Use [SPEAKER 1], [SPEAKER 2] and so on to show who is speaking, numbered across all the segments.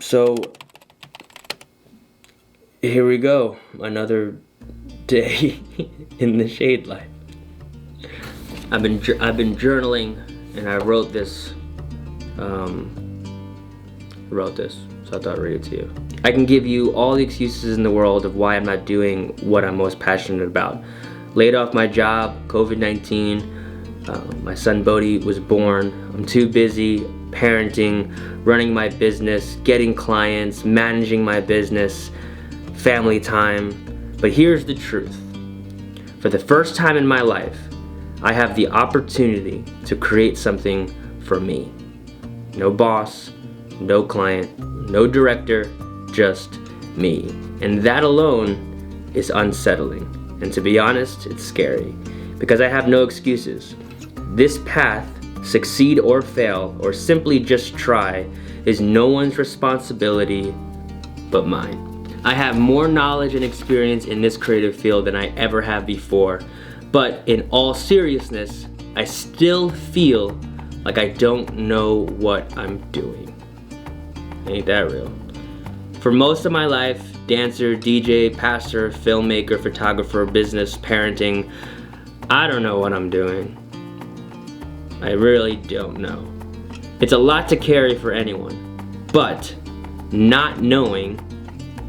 [SPEAKER 1] So here we go, another day in the shade life. I've been journaling, and I wrote this. So I thought I'd read it to you. I can give you all the excuses in the world of why I'm not doing what I'm most passionate about. Laid off my job, COVID-19, my son Bodhi was born. I'm too busy parenting, running my business, getting clients, managing my business, family time. But here's the truth. For the first time in my life, I have the opportunity to create something for me. No boss, no client, no director, just me. And that alone is unsettling. And to be honest, it's scary because I have no excuses. This path, succeed or fail, or simply just try, is no one's responsibility but mine. I have more knowledge and experience in this creative field than I ever have before, but in all seriousness, I still feel like I don't know what I'm doing. Ain't that real? For most of my life, dancer, DJ, pastor, filmmaker, photographer, business, parenting, I don't know what I'm doing. I really don't know. It's a lot to carry for anyone, but not knowing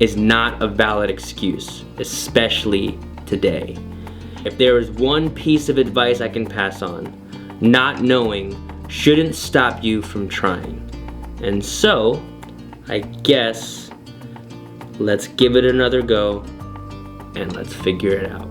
[SPEAKER 1] is not a valid excuse, especially today. If there is one piece of advice I can pass on, not knowing shouldn't stop you from trying. And so, I guess, let's give it another go and let's figure it out.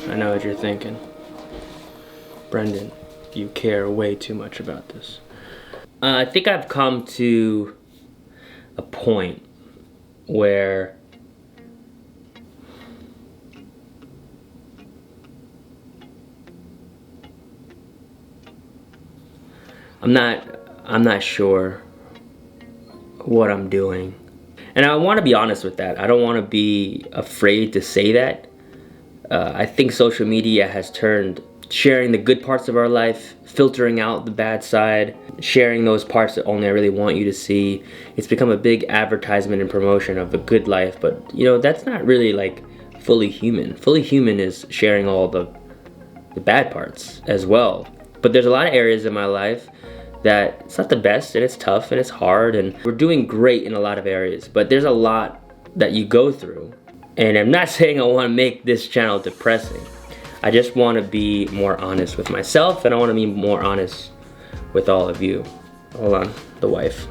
[SPEAKER 1] I know what you're thinking. Brendan, you care way too much about this. I think I've come to a point where I'm not sure what I'm doing. And I want to be honest with that. I don't want to be afraid to say that. I think social media has turned sharing the good parts of our life, filtering out the bad side, sharing those parts that only I really want you to see. It's become a big advertisement and promotion of the good life, but you know, that's not really like fully human. Fully human is sharing all the bad parts as well. But there's a lot of areas in my life that it's not the best, and it's tough, and it's hard, and we're doing great in a lot of areas, but there's a lot that you go through. And I'm not saying I want to make this channel depressing. I just want to be more honest with myself, and I want to be more honest with all of you. Hold on, the wife.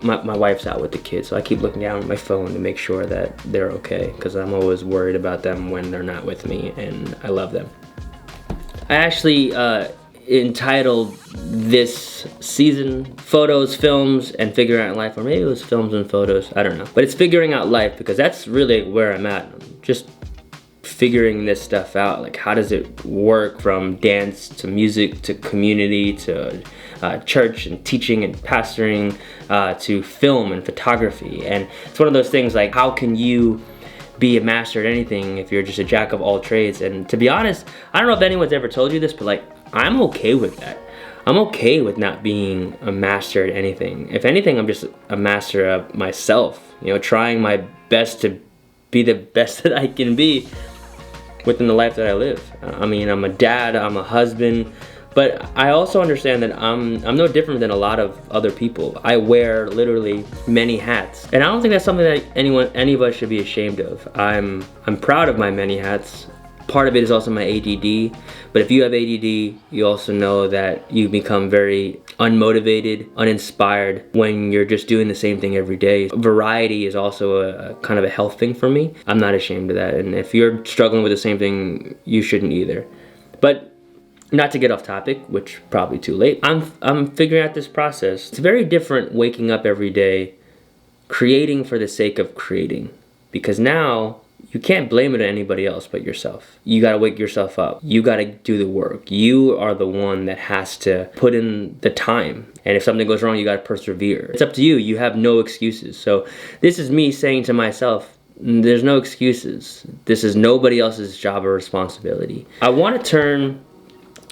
[SPEAKER 1] My wife's out with the kids, so I keep looking down at my phone to make sure that they're okay, because I'm always worried about them when they're not with me, and I love them. I actually entitled this season Photos, Films, and Figuring Out Life, or maybe it was Films and Photos, I don't know. But it's Figuring Out Life because that's really where I'm at. I'm just figuring this stuff out. Like, how does it work from dance to music to community to church and teaching and pastoring to film and photography. And it's one of those things like, how can you be a master at anything if you're just a jack of all trades? And to be honest, I don't know if anyone's ever told you this, but like, I'm okay with that. I'm okay with not being a master at anything. If anything, I'm just a master of myself, you know, trying my best to be the best that I can be within the life that I live. I mean, I'm a dad, I'm a husband, but I also understand that I'm no different than a lot of other people. I wear literally many hats, and I don't think that's something that any of us should be ashamed of. I'm proud of my many hats, Part of it is also my ADD, but if you have ADD, you also know that you become very unmotivated, uninspired when you're just doing the same thing every day. Variety is also a kind of a health thing for me. I'm not ashamed of that, and if you're struggling with the same thing, you shouldn't either. But not to get off topic, which probably too late, I'm figuring out this process. It's very different waking up every day, creating for the sake of creating, because now you can't blame it on anybody else but yourself. You gotta wake yourself up. You gotta do the work. You are the one that has to put in the time. And if something goes wrong, you gotta persevere. It's up to you. You have no excuses. So this is me saying to myself, there's no excuses. This is nobody else's job or responsibility. I wanna turn,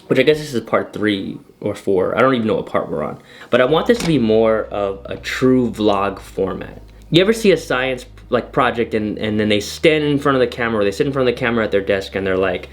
[SPEAKER 1] which I guess this is part 3 or 4. I don't even know what part we're on. But I want this to be more of a true vlog format. You ever see a science project and then they stand in front of the camera, or they sit in front of the camera at their desk and they're like,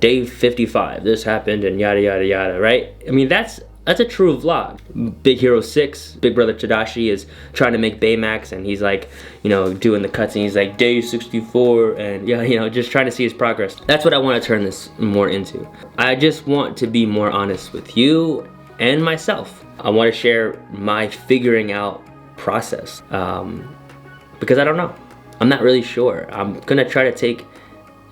[SPEAKER 1] day 55, this happened and yada yada yada, right? I mean, that's a true vlog. Big Hero 6, Big Brother Tadashi is trying to make Baymax, and he's like, you know, doing the cuts, and he's like, day 64, and yeah, you know, just trying to see his progress. That's what I want to turn this more into. I just want to be more honest with you and myself. I want to share my figuring out process. Because I don't know. I'm not really sure. I'm gonna try to take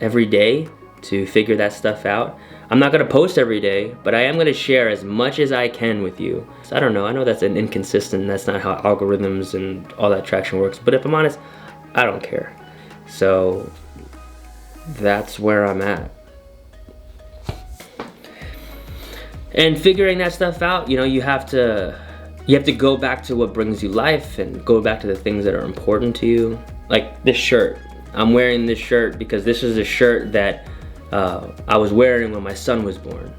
[SPEAKER 1] every day to figure that stuff out. I'm not gonna post every day, but I am gonna share as much as I can with you. So I don't know, I know that's an inconsistent, that's not how algorithms and all that traction works, but if I'm honest, I don't care. So that's where I'm at. And figuring that stuff out, you know, you have to go back to what brings you life and go back to the things that are important to you. Like this shirt. I'm wearing this shirt because this is a shirt that I was wearing when my son was born.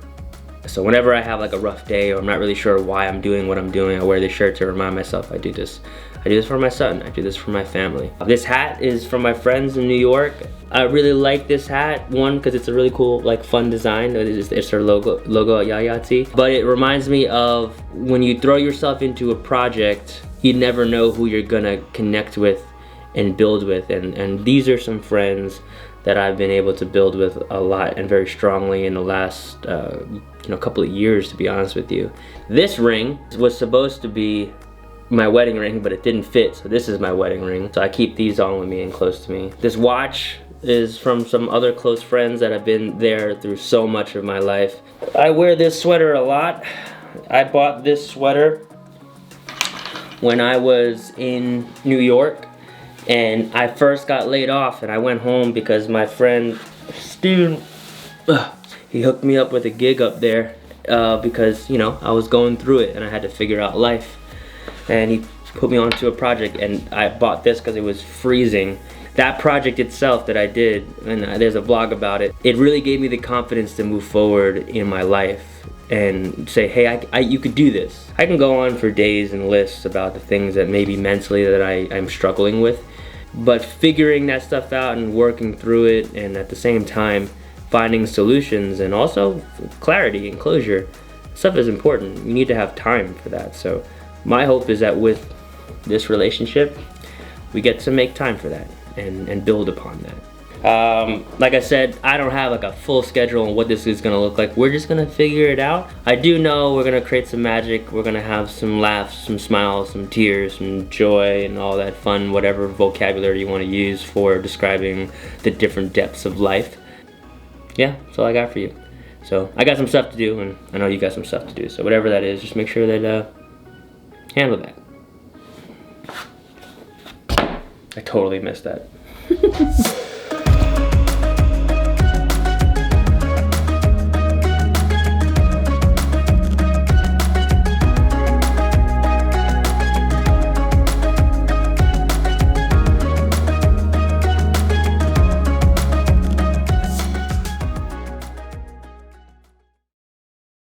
[SPEAKER 1] So whenever I have like a rough day or I'm not really sure why I'm doing what I'm doing, I wear this shirt to remind myself I do this. I do this for my son. I do this for my family. This hat is from my friends in New York. I really like this hat, one, because it's a really cool, like, fun design. It's their logo at Yayati. But it reminds me of when you throw yourself into a project, you never know who you're gonna connect with and build with. And these are some friends that I've been able to build with a lot and very strongly in the last couple of years, to be honest with you. This ring was supposed to be my wedding ring, but it didn't fit, so this is my wedding ring. So I keep these on with me and close to me. This watch is from some other close friends that have been there through so much of my life. I wear this sweater a lot. I bought this sweater when I was in New York, and I first got laid off, and I went home because my friend Steven, he hooked me up with a gig up there because, you know, I was going through it and I had to figure out life. And he put me onto a project, and I bought this because it was freezing. That project itself that I did, and there's a vlog about it, it really gave me the confidence to move forward in my life and say, hey, you could do this. I can go on for days and lists about the things that maybe mentally that I'm struggling with, but figuring that stuff out and working through it, and at the same time finding solutions and also clarity and closure, stuff is important. You need to have time for that. So my hope is that with this relationship, we get to make time for that and build upon that. Like I said, I don't have like a full schedule on what this is gonna look like. We're just gonna figure it out. I do know we're gonna create some magic. We're gonna have some laughs, some smiles, some tears, some joy, and all that fun, whatever vocabulary you wanna use for describing the different depths of life. Yeah, that's all I got for you. So I got some stuff to do, and I know you got some stuff to do. So whatever that is, just make sure that handle that. I totally missed that.